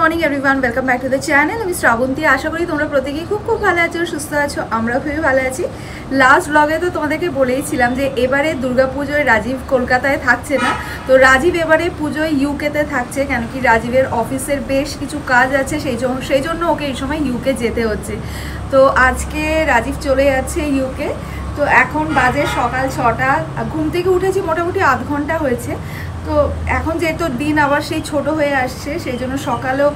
Morning everyone, welcome back to the channel. আমি শ্রাবন্তী। আশা করি তোমরা প্রত্যেকেই খুব ভালো আছো, সুস্থ আছো। আমরাও খুবই ভালো আছি। লাস্ট ব্লগে তো তোমাদেরকে বলেইছিলাম যে এবারে দুর্গাপুজোয় রাজীব কলকাতায় থাকছে না, তো রাজীব এবারে পুজোয় ইউকেতে থাকছে। কেন কি রাজীবের অফিসের বেশ কিছু কাজ আছে, সেই জন্য ওকে এই সময় ইউকে যেতে হচ্ছে। তো আজকে রাজীব চলে যাচ্ছে ইউকে। তো এখন বাজে সকাল 6টা। ঘুম থেকে উঠেছি মোটামুটি আধ ঘন্টা হয়েছে। তো এখন যেহেতু দিন আবার সেই ছোট হয়ে আসছে, সেই জন্য সকালেও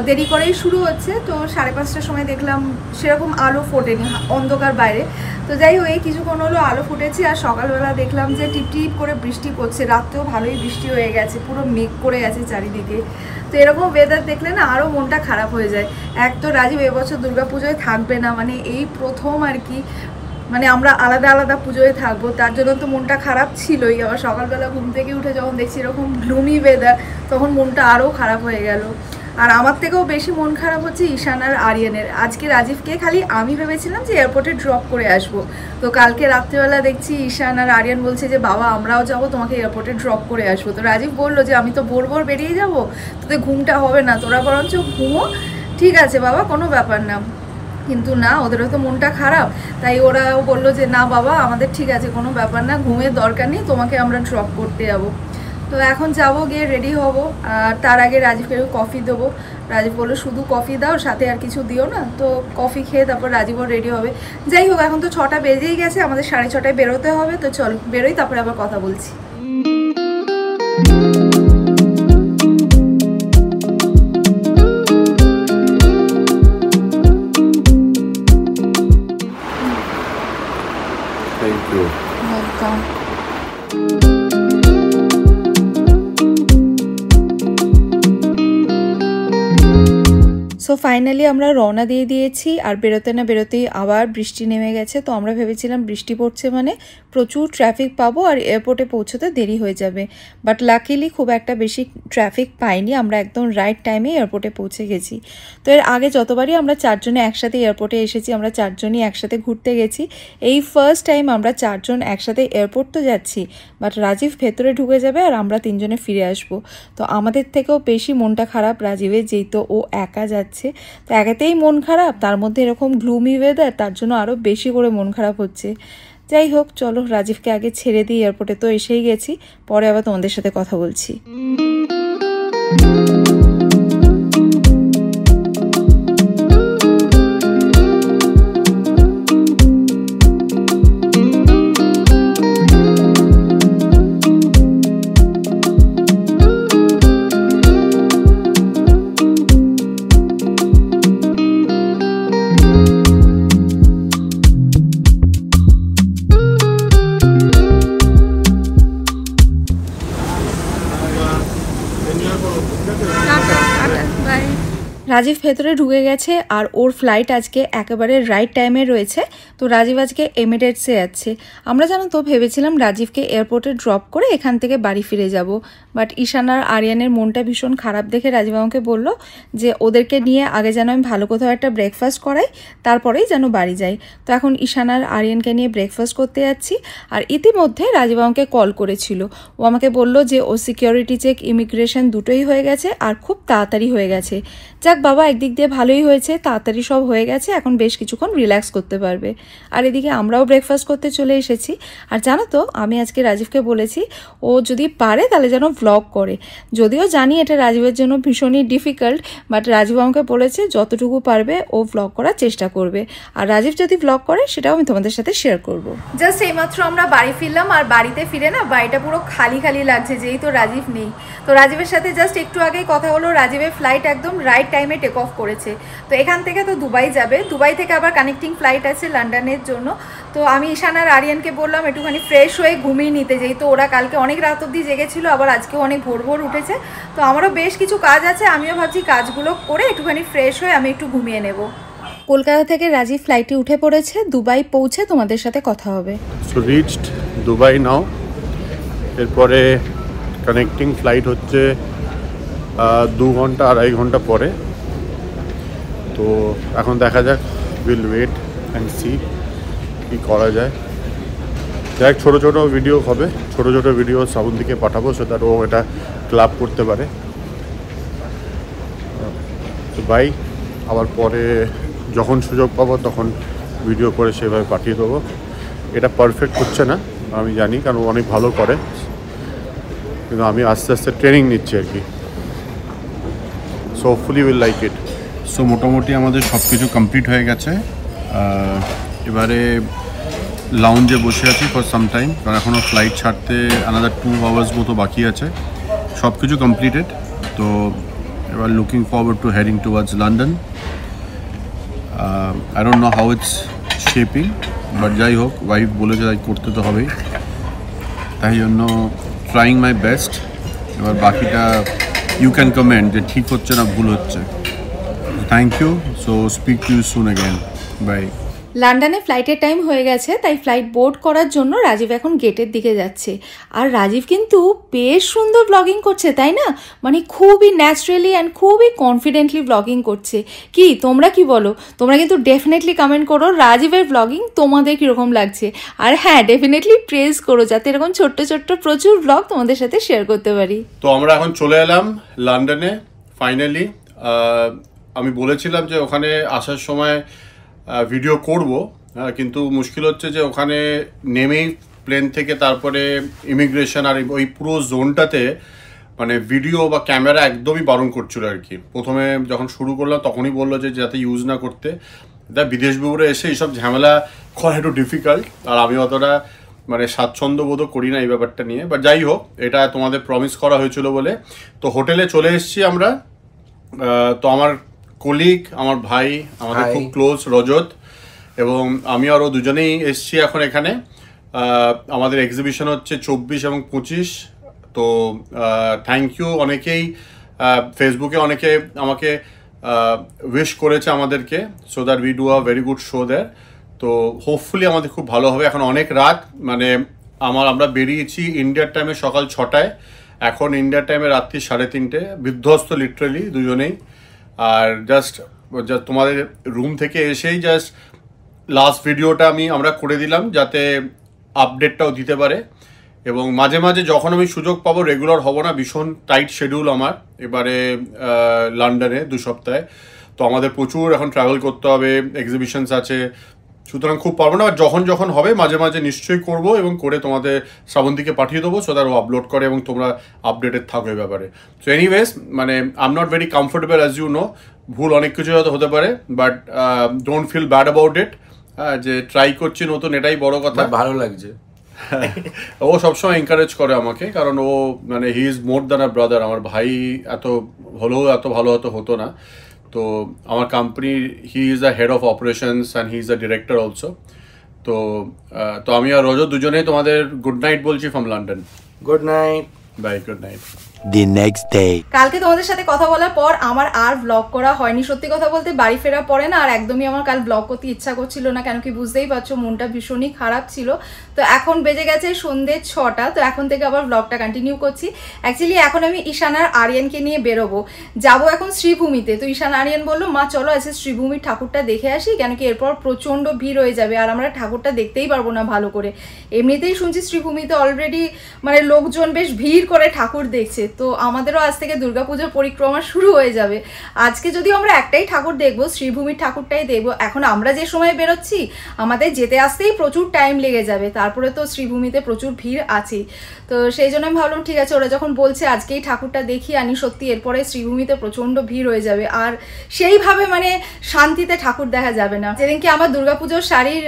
দেরি করেই শুরু হচ্ছে। তো 5:30টার সময় দেখলাম সেরকম আলো ফোটেনি, অন্ধকার বাইরে। তো যাই হোক, এই কিছুক্ষণ হলো আলো ফুটেছে। আর সকালবেলা দেখলাম যে টিপটিপ করে বৃষ্টি পড়ছে। রাত্রেও ভালোই বৃষ্টি হয়ে গেছে, পুরো মেঘ করে গেছে চারিদিকে। তো এরকম ওয়েদার দেখলে না আরও মনটা খারাপ হয়ে যায়। এক তো রাজীব এবছর দুর্গাপুজোয় থাকবে না, মানে এই প্রথম আর কি, মানে আমরা আলাদা আলাদা পুজোয় থাকবো, তার জন্য তো মনটা খারাপ ছিলই। আবার সকালবেলা ঘুম থেকে উঠে যখন দেখছি এরকম গ্লুমি ওয়েদার, তখন মনটা আরও খারাপ হয়ে গেল। আর আমার থেকেও বেশি মন খারাপ হচ্ছে ঈশান আর আরিয়ানের। আজকে রাজীবকে খালি আমি ভেবেছিলাম যে এয়ারপোর্টে ড্রপ করে আসবো, তো কালকে রাত্রিবেলা দেখছি ঈশান আর আরিয়ান বলছে যে বাবা আমরাও যাবো, তোমাকে এয়ারপোর্টে ড্রপ করে আসবো। তো রাজীব বললো যে আমি তো ভোর বেরিয়ে যাবো, তোদের ঘুমটা হবে না, তোরা বরঞ্চ ঘুমো। ঠিক আছে বাবা, কোনো ব্যাপার না। কিন্তু না, ওদেরও তো মনটা খারাপ, তাই ওরাও বললো যে না বাবা আমাদের ঠিক আছে, কোনো ব্যাপার না, ঘুমের দরকার নেই, তোমাকে আমরা ড্রপ করতে যাবো। তো এখন যাবো, গিয়ে রেডি হব। আর তার আগে রাজীবকে কফি দেবো। রাজীব বললো শুধু কফি দাও, সাথে আর কিছু দিও না। তো কফি খেয়ে তারপর রাজীবও রেডি হবে। যাই হোক, এখন তো 6টা বেজেই গেছে, আমাদের 6:30টায় বেরোতে হবে। তো চল বেরোই, তারপরে আবার কথা বলছি। Thank you. Welcome. So finally আমরা রওনা দিয়ে দিয়েছি। আর বেরোতে না বেরোতেই আবার বৃষ্টি নেমে গেছে। তো আমরা ভেবেছিলাম বৃষ্টি পড়ছে মানে প্রচুর ট্রাফিক পাবো আর এয়ারপোর্টে পৌঁছতে দেরি হয়ে যাবে, বাট লাকিলি খুব একটা বেশি ট্রাফিক পাইনি। আমরা একদম রাইট টাইমে এয়ারপোর্টে পৌঁছে গেছি। তো এর আগে যতবারই আমরা 4 জনে একসাথে এয়ারপোর্টে এসেছি, আমরা 4 জনই একসাথে ঘুরতে গেছি। এই ফার্স্ট টাইম আমরা 4 জন একসাথে এয়ারপোর্ট তো যাচ্ছি, বাট রাজীব ভেতরে ঢুকে যাবে আর আমরা 3 জনে ফিরে আসবো। তো আমাদের থেকেও বেশি মনটা খারাপ রাজীবের, যেহেতু ও একা যাচ্ছে। তো একাতেই মন খারাপ, তার মধ্যে এরকম গ্লুমি ওয়েদার, তার জন্য আরও বেশি করে মন খারাপ হচ্ছে। যাই হোক, চলো রাজীবকে আগে ছেড়ে দিই, এয়ারপোর্টে তো এসেই গেছি, পরে আবার তোমাদের সাথে কথা বলছি। রাজীব ভেতরে ঢুকে গেছে আর ওর ফ্লাইট আজকে একেবারে রাইট টাইমে রয়েছে। তো রাজীব আজকে এমিরেটসে যাচ্ছে। আমরা জানো তো ভেবেছিলাম রাজীবকে এয়ারপোর্টে ড্রপ করে এখান থেকে বাড়ি ফিরে যাব, বাট ঈশান আর আরিয়ানের মনটা ভীষণ খারাপ দেখে রাজীব আমাকে বললো যে ওদেরকে নিয়ে আগে যেন আমি ভালো কোথাও একটা ব্রেকফাস্ট করাই, তারপরেই যেন বাড়ি যাই। তো এখন ঈশান আর আরিয়ানকে নিয়ে ব্রেকফাস্ট করতে যাচ্ছি। আর ইতিমধ্যে রাজীব আমাকে কল করেছিল। ও আমাকে বললো যে ও সিকিউরিটি চেক, ইমিগ্রেশন দুটোই হয়ে গেছে আর খুব তাড়াতাড়ি হয়ে গেছে। যাক বাবা, একদিক দিয়ে ভালোই হয়েছে, তাড়াতাড়ি সব হয়ে গেছে, এখন বেশ কিছুক্ষণ রিল্যাক্স করতে পারবে। আর এদিকে আমরাও ব্রেকফাস্ট করতে চলে এসেছি। আর জানো তো, আমি আজকে রাজীবকে বলেছি ও যদি পারে তাহলে যেন ভ্লগ করে। যদিও জানি এটা রাজীবের জন্য ভীষণই ডিফিকাল্ট, বাট রাজীব আমাকে বলেছে যতটুকু পারবে ও ভ্লগ করার চেষ্টা করবে। আর রাজীব যদি ভ্লগ করে সেটাও আমি তোমাদের সাথে শেয়ার করব। জাস্ট এইমাত্র আমরা বাড়ি ফিরলাম, আর বাড়িতে ফিরে না বাড়িটা পুরো খালি খালি লাগছে, যেই তো রাজীব নেই। তো রাজীবের সাথে জাস্ট একটু আগেই কথা হলো, রাজীবের ফ্লাইট একদম রাইট টাইমে টেক অফ করেছে। তো এখান থেকে তো দুবাই যাবে, দুবাই থেকে আবার কানেক্টিং ফ্লাইট আছে লন্ডনের জন্য। তো আমি ঈশান আর আরিয়ানকে বললাম একটুখানি ফ্রেশ হয়ে ঘুমিয়ে নিতে, যেহেতু ওরা কালকে অনেক রাত অবধি জেগেছিল, আবার আজকেও অনেক ভোর উঠেছে। তো আমারও বেশ কিছু কাজ আছে, আমিও ভাবছি কাজগুলো করে একটুখানি ফ্রেশ হয়ে আমি একটু ঘুমিয়ে নেব। কলকাতা থেকে রাজীব ফ্লাইটে উঠে পড়েছে, দুবাই পৌঁছে তোমাদের সাথে কথা হবে। সো রিচড দুবাই নাও। এরপরে কানেক্টিং ফ্লাইট হচ্ছে 2 ঘন্টা 2.5 ঘন্টা পরে। তো এখন দেখা যাক, উইল ওয়েট অ্যান্ড সি কী করা যায়। যাই হোক, ছোটো ছোটো ভিডিও হবে, ছোটো ছোটো ভিডিও শ্রাবন্তীকে পাঠাবো, সো দ্যাট ও এটা ক্লাব করতে পারে। তো বাই, আবার পরে যখন সুযোগ পাবো তখন ভিডিও করে সেভাবে পাঠিয়ে দেবো। এটা পারফেক্ট হচ্ছে না আমি জানি, কারণ অনেক ভালো করে, কিন্তু আমি আস্তে আস্তে ট্রেনিং নিচ্ছি আর কি। So hopefully will like it. So মোটামুটি আমাদের সব কিছু কমপ্লিট হয়ে গেছে। এবারে লাউঞ্জে বসে আছি ফর সাম টাইম, কারণ এখনও ফ্লাইট ছাড়তে আনাদার 2 আওয়ার্স মতো বাকি আছে। সব কিছু কমপ্লিটেড। তো এবার looking forward to heading towards London. I don't know how it's shaping, but যাই হোক, ওয়াইফ বলেছে তাই করতে তো হবেই, তাই জন্য ট্রাইং মাই বেস্ট। এবার বাকিটা ইউ ক্যান কমেন্ট যে ঠিক হচ্ছে না ভুল হচ্ছে। Thank you. So speak to you soon again. Bye. লন্ডনে ফ্লাইটের টাইম হয়ে গেছে, তাই ফ্লাইট বোর্ড করার জন্য রাজীব এখন গেটের দিকে যাচ্ছে। আর রাজীব কিন্তু বেশ সুন্দর ব্লগিং করছে, তাই না? মানে খুবই ন্যাচারালি অ্যান্ড খুবই কনফিডেন্টলি ব্লগিং করছে। কি তোমরা কি বলো? তোমরা কিন্তু ডেফিনেটলি কমেন্ট করো রাজীবের ব্লগিং তোমাদের কীরকম লাগছে। আর হ্যাঁ, ডেফিনেটলি প্রেজ করো, যাতে এরকম ছোট্ট ছোট্ট প্রচুর ব্লগ তোমাদের সাথে শেয়ার করতে পারি। তো আমরা এখন চলে এলাম লন্ডনে ফাইনালি। আমি বলেছিলাম যে ওখানে আসার সময় ভিডিও করব, কিন্তু মুশকিল হচ্ছে যে ওখানে নেমেই প্লেন থেকে তারপরে ইমিগ্রেশন আর ওই পুরো জোনটাতে মানে ভিডিও বা ক্যামেরা একদমই বারণ করছিল আর কি। প্রথমে যখন শুরু করলাম তখনই বললো যে যাতে ইউজ না করতে। বিদেশ বিভুরে এসে এইসব ঝামেলা করা একটু ডিফিকাল্ট, আর আমি অতটা মানে স্বাচ্ছন্দ্যবোধও করি না এই ব্যাপারটা নিয়ে। বাট যাই হোক, এটা তোমাদের প্রমিস করা হয়েছিল বলে। তো হোটেলে চলে এসেছি আমরা। তো আমার কলিগ, আমার ভাই, আমাদের খুব ক্লোজ রজত এবং আমি আরও দুজনেই এসছি এখন এখানে। আমাদের এক্সিবিশন হচ্ছে 24 এবং 25। তো থ্যাংক ইউ। অনেকেই ফেসবুকে অনেকে আমাকে উইশ করেছে আমাদেরকে, so that we do a very good show দেয়ার। তো হোপফুলি আমাদের খুব ভালো হবে। এখন অনেক রাত, মানে আমরা বেরিয়েছি ইন্ডিয়ার টাইমে সকাল 6টায়, এখন ইন্ডিয়ার টাইমে রাত্রি 3:30। বিধ্বস্ত লিটারেলি দুজনেই। আর জাস্ট তোমাদের রুম থেকে এসেই জাস্ট লাস্ট ভিডিওটা আমরা করে দিলাম, যাতে আপডেটটাও দিতে পারে। এবং মাঝে মাঝে যখন আমি সুযোগ পাবো, রেগুলার হব না, ভীষণ টাইট শিডিউল আমার এবারে লন্ডনে 2 সপ্তাহে। তো আমাদের প্রচুর এখন ট্রাভেল করতে হবে, এক্সিবিশনস আছে, সুতরাং খুব পারবো না। যখন যখন হবে মাঝে মাঝে নিশ্চয়ই করব এবং করে তোমাদের শ্রাবন্তীকে পাঠিয়ে দেবো, সো দ্যাট ও আপলোড করে এবং তোমরা আপডেটেড থাকো এই ব্যাপারে। সো এনিওয়েজ, মানে I am not very comfortable as you know, ভুল অনেক কিছু হয়তো হতে পারে, but don't feel bad about it. যে ট্রাই করছি নতুন, এটাই বড় কথা। ভালো লাগছে। ও সবসময় এনকারেজ করে আমাকে, কারণ ও মানে he is more than a brother. আমার ভাই এত হলেও এত ভালো হতো না। তো আমার company, he is the head of operations and he is the director also. তো আমি আর রজত দুজনেই তোমাদের গুড নাইট বলছি from London. Good night. Bye, good night. The next day. কালকে তোমাদের সাথে কথা বলার পর আমার আর ব্লগ করা হয়নি। সত্যি কথা বলতে বাড়ি ফেরার পরে না আর একদমই আমার কাল ব্লগ করতে ইচ্ছা করছিল না, কেন কি বুঝতেই পারছো মনটা ভীষণই খারাপ ছিল। তো এখন বেজে গেছে সন্ধ্যে 6টা, তো এখন থেকে আবার ব্লগটা কন্টিনিউ করছি। অ্যাকচুয়ালি এখন আমি ঈশান আর আরিয়ানকে নিয়ে বেরোবো, যাবো এখন শ্রীভূমিতে। তো ঈশান আরিয়ান বললো মা চলো আজকে শ্রীভূমির ঠাকুরটা দেখে আসি, কেন কি এরপর প্রচণ্ড ভিড় হয়ে যাবে আর আমরা ঠাকুরটা দেখতেই পারবো না ভালো করে। এমনিতেই শুনছি শ্রীভূমিতে অলরেডি মানে লোকজন বেশ ভিড় করে ঠাকুর দেখছে। তো আমাদেরও আজ থেকে দুর্গাপুজোর পরিক্রমা শুরু হয়ে যাবে। আজকে যদিও আমরা একটাই ঠাকুর দেখবো, শ্রীভূমির ঠাকুরটাই দেখবো। এখন আমরা যে সময় বেরোচ্ছি আমাদের যেতে আসতেই প্রচুর টাইম লেগে যাবে, তারপরে তো শ্রীভূমিতে প্রচুর ভিড় আছেই। তো সেই জন্য আমি ভাবলাম ঠিক আছে, ওরা যখন বলছে আজকেই ঠাকুরটা দেখি আনি, সত্যি এরপরে শ্রীভূমিতে প্রচণ্ড ভিড় হয়ে যাবে আর সেইভাবে মানে শান্তিতে ঠাকুর দেখা যাবে না। যেদিনকে আমার দুর্গাপুজোর শাড়ির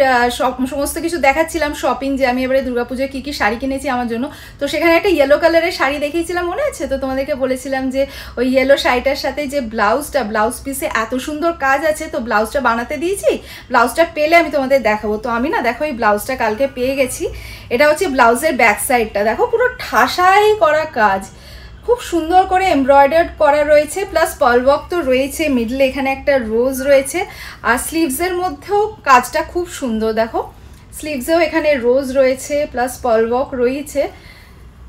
সমস্ত কিছু দেখাচ্ছিলাম শপিং, যে আমি এবারে দুর্গাপুজোয় কী কী শাড়ি কিনেছি আমার জন্য, তো সেখানে একটা ইয়েলো কালারের শাড়ি দেখিয়েছিলাম, মনে আছে? তো তোমাদেরকে বলেছিলাম যে ওই ইয়েলো শাড়িটার সাথে যে ব্লাউজ পিসে এত সুন্দর কাজ আছে, তো ব্লাউজটা বানাতে দিয়েছি। ব্লাউজটা পেলে আমি তোমাদের দেখাবো। তো আমি না দেখো এই ব্লাউজটা কালকে পেয়ে গেছি। এটা হচ্ছে ব্লাউজের ব্যাক সাইডটা, দেখো পুরো ঠাসাই করা কাজ, খুব সুন্দর করে এমব্রয়ডার্ড করা রয়েছে, প্লাস পলওয়ার্ক তো রয়েছে, মিডলে এখানে একটা রোজ রয়েছে। আর স্লিভসের মধ্যেও কাজটা খুব সুন্দর, দেখো স্লিভসেও এখানে রোজ রয়েছে, প্লাস পলওয়ার্ক রয়েছে।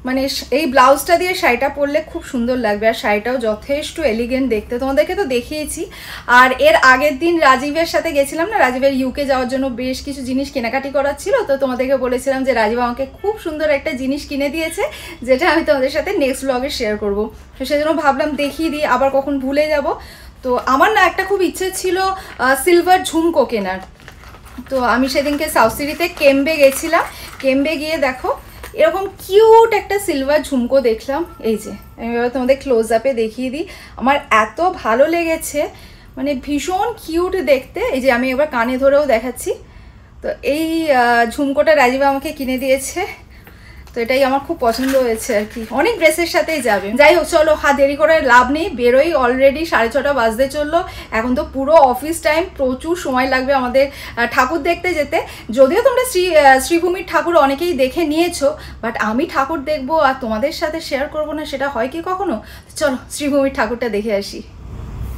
মানে এই ব্লাউজটা দিয়ে শাড়িটা পরলে খুব সুন্দর লাগবে, আর শাড়িটাও যথেষ্ট এলিগেন্ট দেখতে, তোমাদেরকে তো দেখিয়েছি। আর এর আগের দিন রাজীবের সাথে গেছিলাম না, রাজীবের ইউকে যাওয়ার জন্য বেশ কিছু জিনিস কেনাকাটি করার ছিল। তো তোমাদেরকে বলেছিলাম যে রাজীব আমাকে খুব সুন্দর একটা জিনিস কিনে দিয়েছে, যেটা আমি তোমাদের সাথে নেক্সট ব্লগে শেয়ার করবো। তো সেজন্য ভাবলাম দেখিয়ে দিই, আবার কখন ভুলে যাব। তো আমার না একটা খুব ইচ্ছে ছিল সিলভার ঝুমকো কেনার। তো আমি সেদিনকে সাউথ সিটিতে কেম্বে গেছিলাম। কেম্বে গিয়ে দেখো এরকম কিউট একটা সিলভার ঝুমকো দেখলাম। এই যে আমি এবার তোমাদের ক্লোজ আপে দেখিয়ে দিই। আমার এত ভালো লেগেছে, মানে ভীষণ কিউট দেখতে। এই যে আমি এবার কানে ধরেও দেখাচ্ছি। তো এই ঝুমকোটা রাজীব আমাকে কিনে দিয়েছে। তো এটাই আমার খুব পছন্দ হয়েছে আর কি, অনেক ড্রেসের সাথেই যাবে। যাই হোক চলো, দেরি করে লাভ নেই, বেরোই। অলরেডি 6:30 বাজতে চললো। এখন তো পুরো অফিস টাইম, প্রচুর সময় লাগবে আমাদের ঠাকুর দেখতে যেতে। যদিও তোমরা শ্রীভূমির ঠাকুর অনেকেই দেখে নিয়েছো, বাট আমি ঠাকুর দেখবো আর তোমাদের সাথে শেয়ার করবো না, সেটা হয় কি কখনো? চলো শ্রীভূমির ঠাকুরটা দেখে আসি।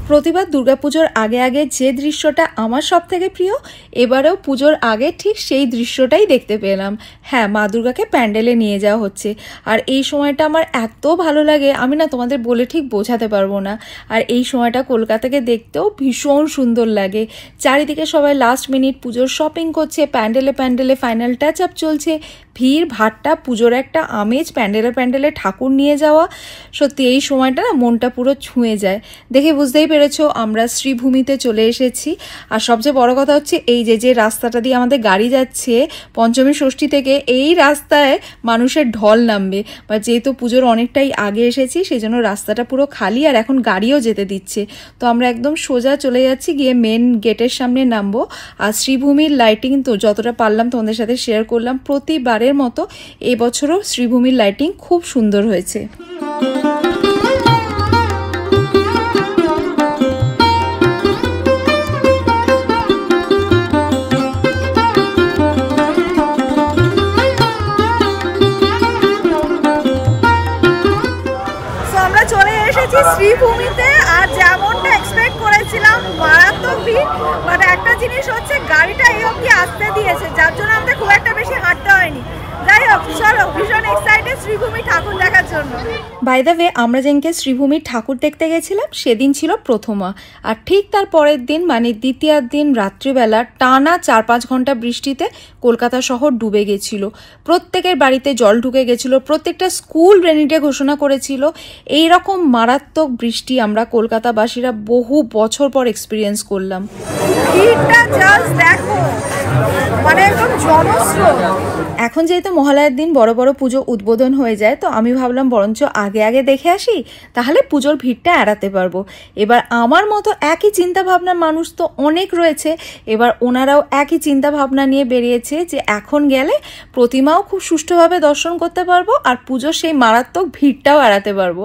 প্রতিবার দুর্গাপুজোর আগে আগে যে দৃশ্যটা আমার সব থেকে প্রিয়, এবারেও পুজোর আগে ঠিক সেই দৃশ্যটাই দেখতে পেলাম। হ্যাঁ, মা দুর্গাকে প্যান্ডেলে নিয়ে যাওয়া হচ্ছে। আর এই সময়টা আমার এত ভালো লাগে, আমি না তোমাদের বলে ঠিক বোঝাতে পারবো না। আর এই সময়টা কলকাতাকে দেখতেও ভীষণ সুন্দর লাগে। চারিদিকে সবাই লাস্ট মিনিট পুজোর শপিং করছে, প্যান্ডেলে প্যান্ডেলে ফাইনাল টাচ আপ চলছে, ভিড় ভাট্টা, পুজোর একটা আমেজ, প্যান্ডেলে প্যান্ডেলে ঠাকুর নিয়ে যাওয়া। সত্যি এই সময়টা না মনটা পুরো ছুঁয়ে যায়। দেখে বুঝতেই পেরেছো আমরা শ্রীভূমিতে চলে এসেছি। আর সবচেয়ে বড় কথা হচ্ছে এই যে রাস্তাটা দিয়ে আমাদের গাড়ি যাচ্ছে পঞ্চমী ষষ্ঠী থেকে, এই রাস্তায় মানুষের ঢল নামবে। বা যেহেতু পুজোর অনেকটাই আগে এসেছি, সেই জন্য রাস্তাটা পুরো খালি, আর এখন গাড়িও যেতে দিচ্ছে। তো আমরা একদম সোজা চলে যাচ্ছি, গিয়ে মেন গেটের সামনে নামবো। আর শ্রীভূমির লাইটিং তো যতটা পারলাম তোমাদের সাথে শেয়ার করলাম। প্রতিবারের মতো এবছরও শ্রীভূমির লাইটিং খুব সুন্দর হয়েছে। শ্রীভূমিতে আর যেমনটা এক্সপেক্ট করেছিলাম মারাত্মক ভিড়, বাট একটা জিনিস হচ্ছে গাড়িটা এই অবধি আসতে দিয়েছে, যার জন্য আমাদের খুব একটা বেশি হাঁটতে হয়নি। যাই হোক চলো, ভীষণ এক্সাইটেড শ্রীভূমি ঠাকুর দেখার জন্য। বাই দ্য ওয়ে, আমরা যেদিনকে শ্রীভূমির ঠাকুর দেখতে গেছিলাম সেদিন ছিল প্রথমা। আর ঠিক তার পরের দিন মানে দ্বিতীয়ার দিন রাত্রিবেলা টানা 4-5 ঘন্টা বৃষ্টিতে কলকাতা শহর ডুবে গেছিল। প্রত্যেকের বাড়িতে জল ঢুকে গেছিল, প্রত্যেকটা স্কুল রেনি ডে ঘোষণা করেছিল। এইরকম মারাত্মক বৃষ্টি আমরা কলকাতাবাসীরা বহু বছর পর এক্সপিরিয়েন্স করলাম। ভিড়টা জাস্ট দেখো, মানে একদম জনস্রোত। এখন যেহেতু মহালয়ার দিন বড় বড় পুজো উদ্বোধন হয়ে যায়, তো আমি ভাবলাম বরঞ্চ আগে আগে দেখে আসি, তাহলে পুজোর ভিড়টা এড়াতে পারবো। এবার আমার মতো একই চিন্তা ভাবনার মানুষ তো অনেক রয়েছে। এবার ওনারাও একই চিন্তা ভাবনা নিয়ে বেরিয়েছে যে এখন গেলে প্রতিমাও খুব সুষ্ঠুভাবে দর্শন করতে পারবো, আর পুজোর সেই মারাত্মক ভিড়টাও এড়াতে পারবো।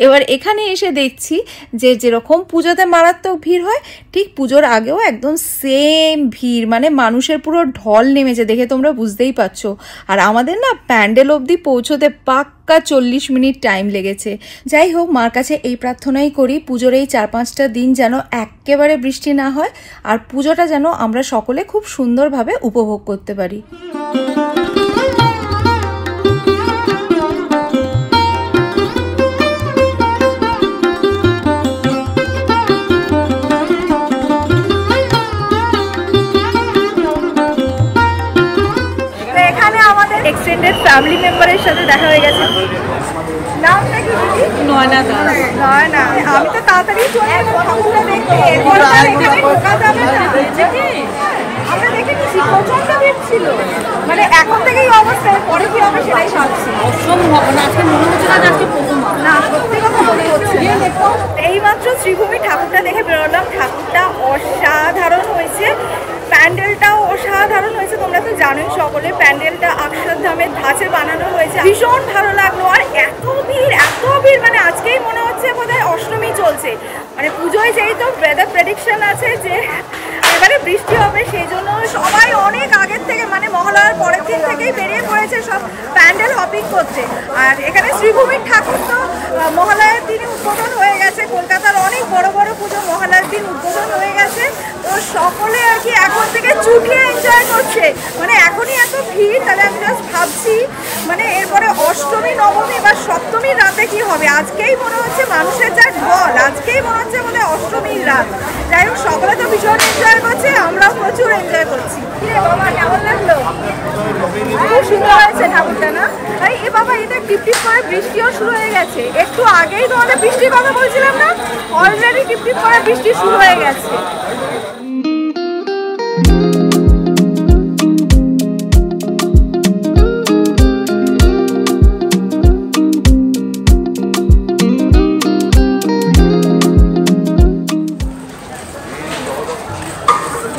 এবার এখানে এসে দেখছি যে যেরকম পুজোতে মারাত্মক ভিড় হয়, ঠিক পুজোর আগেও একদম সেম ভিড়, মানে মানুষের পুরো ঢল নেমেছে, দেখে তোমরা বুঝতেই পারছো। আর আমাদের না প্যান্ডেল অবধি পৌঁছতে পাক্কা 40 মিনিট টাইম লেগেছে। যাই হোক, মার কাছে এই প্রার্থনাই করি পুজোর এই 4-5টা দিন যেন একেবারে বৃষ্টি না হয়, আর পুজোটা যেন আমরা সকলে খুব সুন্দরভাবে উপভোগ করতে পারি। এক্সটেন্ডেড ফ্যামিলি মেম্বারের সাথে দেখা হয়ে গেছে। নামটা কি দিদি? নয়না দাস। নয়না, আমি তো তাড়াতাড়ি চলে এলাম ঠাকুরটা দেখতে। এরপর আর এখানে ঢোকা যাবে না। আমরা দেখে নিচ্ছি প্রচন্ড ভিড় ছিল, মানে এখন থেকেই অবস্থা, পরে কি হবে সেটাই ভাবছি। অসম্ভব, না আজকে মনে হচ্ছে না আজকে প্রথমা, না সত্যি কথা মনে হচ্ছে। এইমাত্র শ্রীভূমি ঠাকুরটা দেখে বেরোলাম, ঠাকুরটা অসাধারণ হয়েছে, প্যান্ডেলটাও অসাধারণ হয়েছে। তোমরা তো জানোই সকলে, প্যান্ডেলটা অক্ষরধামের ধাঁচে বানানো হয়েছে, ভীষণ ভালো লাগলো। আর এত ভিড়, মানে আজকেই মনে হচ্ছে বোধহয় অষ্টমী চলছে। মানে পুজোয় যেহেতু ওয়েদার প্রেডিকশন আছে যে এবারে বৃষ্টি হবে, সেই জন্য সবাই অনেক আগের থেকে, মানে মহালয়ার পরের দিন থেকেই বেরিয়ে পড়েছে সব প্যান্ডেল হপিং করতে। আর এখানে শ্রীভূমির ঠাকুর তো মহালয়ার দিনই উদ্বোধন হয়ে গেছে, কলকাতার অনেক বড় বড় পুজো মহালয়ার দিন উদ্বোধন হয়ে গেছে। তো সকলে আর কি এখন থেকে চুটিয়ে এনজয় করছে, মানে এখনই এত ভিড়। তাহলে আমি জাস্ট ভাবছি মানে এরপরে অষ্টমী, নবমী বা সপ্তমীর রাতে কি হবে। আজকেই মনে হচ্ছে মানুষের যা ঢল, আজকেই মনে হচ্ছে মানে অষ্টমীর রাত। যাই হোক, সকলে তো ভীষণ এনজয় করছে, আমরাও প্রচুর এনজয় করছি। কি রে বাবা, কেমন লাগলো? খুব সুন্দর হয়েছে ঠাকুরটা না? এ বাবা, এটা টিপটিপ করে বৃষ্টিও শুরু হয়ে গেছে। একটু আগেই তোমাদের বৃষ্টির কথা বলছিলাম না, অলরেডি টিপটিপ করে বৃষ্টি শুরু হয়ে গেছে।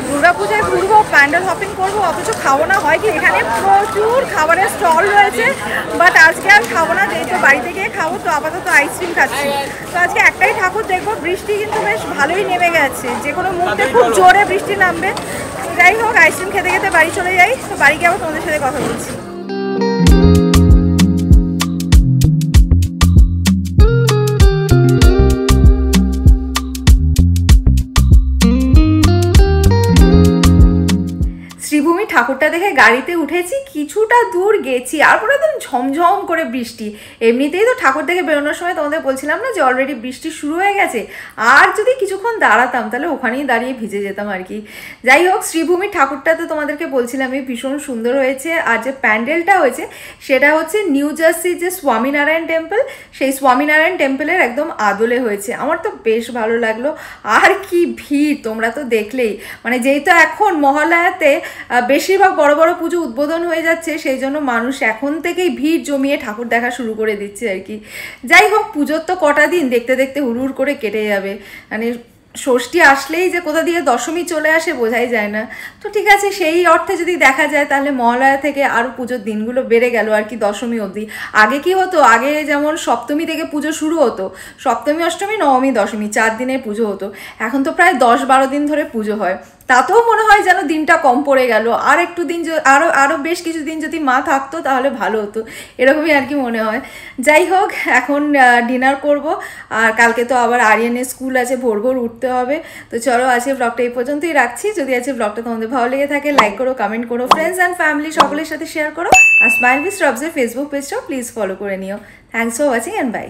দুর্গাপূজায় ঘুরবো, প্যান্ডেল হপিং করবো, অথচ খাবো না। হয় কি এখানে প্রচুর খাবারের স্টল রয়েছে, বাট আজকে আর খাবো না, যেহেতু বাড়িতে গিয়ে খাবো। তো আপাতত আইসক্রিম খাচ্ছি। তো আজকে একটাই ঠাকুর দেখবো। বৃষ্টি কিন্তু বেশ ভালোই নেমে গেছে, যে কোনো মুহূর্তে খুব জোরে বৃষ্টি নামবে। যাই হোক, আইসক্রিম খেতে খেতে বাড়ি চলে যাই। তো বাড়ি গিয়ে আবার তোমাদের সাথে কথা বলছি। শ্রীভূমি ঠাকুরটা দেখে গাড়িতে উঠেছি, কিছুটা দূর গেছি, আর পুরো একদম ঝমঝম করে বৃষ্টি। এমনিতেই তো ঠাকুর দেখে বেরোনোর সময় তোমাদের বলছিলাম না যে অলরেডি বৃষ্টি শুরু হয়ে গেছে, আর যদি কিছুক্ষণ দাঁড়াতাম তাহলে ওখানেই দাঁড়িয়ে ভিজে যেতাম আর কি। যাই হোক, শ্রীভূমির ঠাকুরটা তো তোমাদেরকে বলছিলামই ভীষণ সুন্দর হয়েছে। আর যে প্যান্ডেলটা হয়েছে সেটা হচ্ছে নিউ জার্সির যে স্বামীনারায়ণ টেম্পল, সেই স্বামীনারায়ণ টেম্পলের একদম আদলে হয়েছে। আমার তো বেশ ভালো লাগলো। আর কি ভিড়, তোমরা তো দেখলেই। মানে যেহেতু এখন মহালয়াতে বেশিরভাগ বড় বড় পুজো উদ্বোধন হয়ে যাচ্ছে, সেই জন্য মানুষ এখন থেকেই ভিড় জমিয়ে ঠাকুর দেখা শুরু করে দিচ্ছে আর কি। যাই হোক, পুজোর তো কটা দিন, দেখতে দেখতে হুড় করে কেটে যাবে। মানে ষষ্ঠী আসলেই যে কোথা দিয়ে দশমী চলে আসে বোঝাই যায় না। তো ঠিক আছে, সেই অর্থে যদি দেখা যায় তাহলে মহালয়া থেকে আরও পুজোর দিনগুলো বেড়ে গেল আর কি, দশমী অবধি। আগে কি হতো, আগে যেমন সপ্তমী থেকে পুজো শুরু হতো, সপ্তমী অষ্টমী নবমী দশমী 4 দিনের পুজো হতো। এখন তো প্রায় 10-12 দিন ধরে পুজো হয়। তাতেও মনে হয় যেন দিনটা কম পড়ে গেল। আর একটু দিন আরও বেশ কিছু দিন যদি মা থাকতো তাহলে ভালো হতো, এরকমই আর কি মনে হয়। যাই হোক, এখন ডিনার করব। আর কালকে তো আবার আরিয়ানের স্কুল আছে, ভোর ভোর উঠতে হবে। তো চলো, আজকে ব্লগটা এই পর্যন্তই রাখছি। যদি আজকে ব্লগটা তোমাদের ভালো লেগে থাকে, লাইক করো, কমেন্ট করো, ফ্রেন্ডস অ্যান্ড ফ্যামিলি সকলের সাথে শেয়ার করো। আর স্মাইল উইথ শ্রবসের ফেসবুক পেজটাও প্লিজ ফলো করে নিও। Thanks for watching and by.